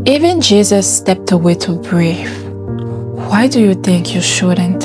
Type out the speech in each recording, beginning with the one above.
Even Jesus stepped away to breathe. Why do you think you shouldn't?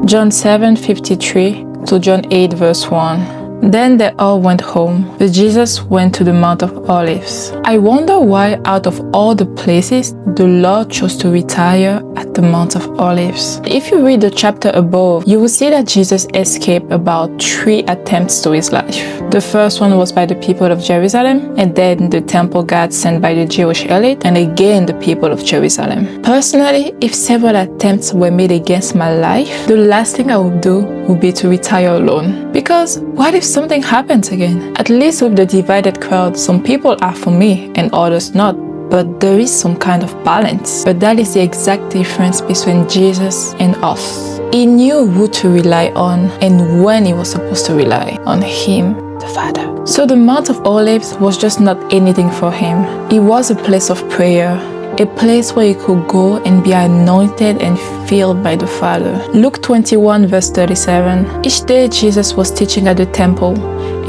John 7:53 to John 8 verse 1. Then they all went home, but Jesus went to the Mount of Olives. I wonder why out of all the places, the Lord chose to retire at the Mount of Olives. If you read the chapter above, you will see that Jesus escaped about 3 attempts to his life. The first one was by the people of Jerusalem, and then the temple guard sent by the Jewish elite, and again the people of Jerusalem. Personally, if several attempts were made against my life, the last thing I would do would be to retire alone. Because what if something happens again? At least with the divided crowd, some people are for me and others not. But there is some kind of balance. But that is the exact difference between Jesus and us. He knew who to rely on and when he was supposed to rely on him, the Father. So the Mount of Olives was just not anything for him. It was a place of prayer, a place where he could go and be anointed and filled by the Father. Luke 21 verse 37. Each day Jesus was teaching at the temple,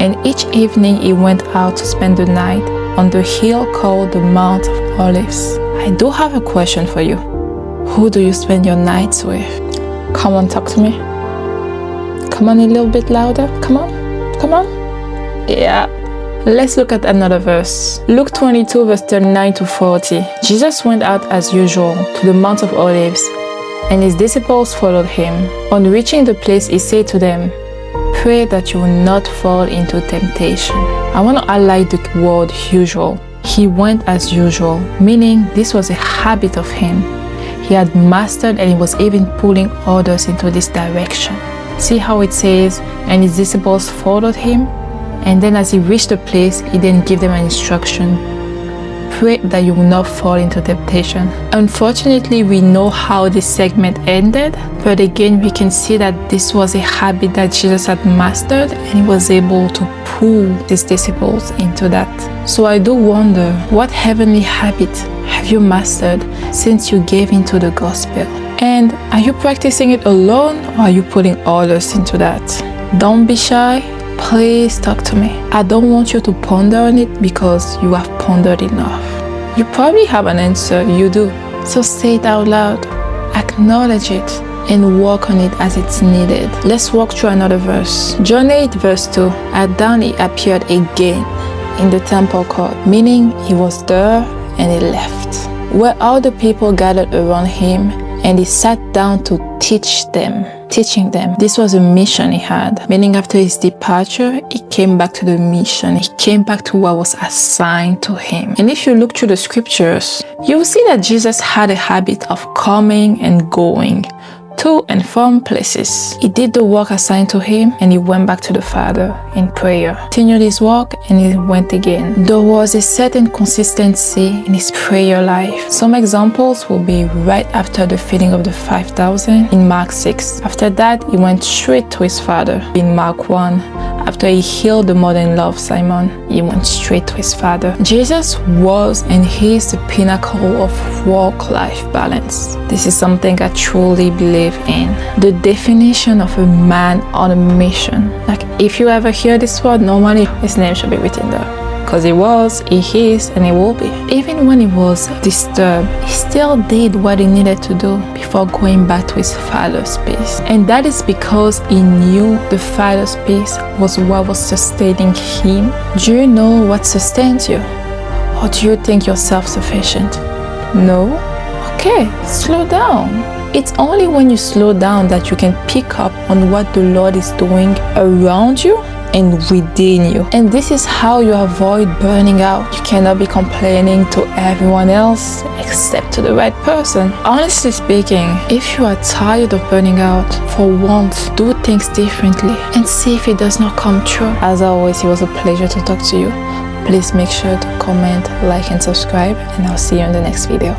and each evening he went out to spend the night on the hill called the Mount of Olives. I do have a question for you. Who do you spend your nights with? Come on, talk to me. Come on, a little bit louder. Come on. Come on. Yeah. Let's look at another verse. Luke 22 verse 39 to 40. Jesus went out as usual to the Mount of Olives, and his disciples followed him. On reaching the place, he said to them, "Pray that you will not fall into temptation." I want to highlight the word usual. He went as usual, meaning this was a habit of him. He had mastered, and he was even pulling others into this direction. See how it says, and his disciples followed him? And then as he reached the place, he didn't give them an instruction. Pray that you will not fall into temptation. Unfortunately, we know how this segment ended, but again, we can see that this was a habit that Jesus had mastered, and he was able to pull his disciples into that. So I do wonder, what heavenly habit have you mastered since you gave into the gospel? And are you practicing it alone, or are you pulling others into that? Don't be shy. Please talk to me. I don't want you to ponder on it because you have pondered enough. You probably have an answer, you do. So say it out loud, acknowledge it, and work on it as it's needed. Let's walk through another verse. John 8 verse 2. At dawn he appeared again in the temple court, meaning he was there and he left, where all the people gathered around him, and he sat down to teaching them. This was a mission he had, meaning after his departure, he came back to the mission. He came back to what was assigned to him. And if you look through the scriptures, you will see that Jesus had a habit of coming and going to and from places. He did the work assigned to him, and he went back to the Father in prayer. Continued his work, and he went again. There was a certain consistency in his prayer life. Some examples will be right after the feeding of the 5,000 in Mark 6. After that, he went straight to his Father in Mark 1. After he healed the mother-in-law of Simon, he went straight to his Father. Jesus was and he is the pinnacle of work-life balance. This is something I truly believe in. The definition of a man on a mission. Like, if you ever hear this word, normally his name should be written there. Because he was, he is, and he will be. Even when he was disturbed, he still did what he needed to do before going back to his Father's peace. And that is because he knew the Father's peace was what was sustaining him. Do you know what sustains you? Or do you think you're self-sufficient? No? Okay, slow down. It's only when you slow down that you can pick up on what the Lord is doing around you and within you. And this is how you avoid burning out. You cannot be complaining to everyone else except to the right person. Honestly speaking, if you are tired of burning out, for once, do things differently and see if it does not come true. As always, it was a pleasure to talk to you. Please make sure to comment, like, and subscribe, and I'll see you in the next video.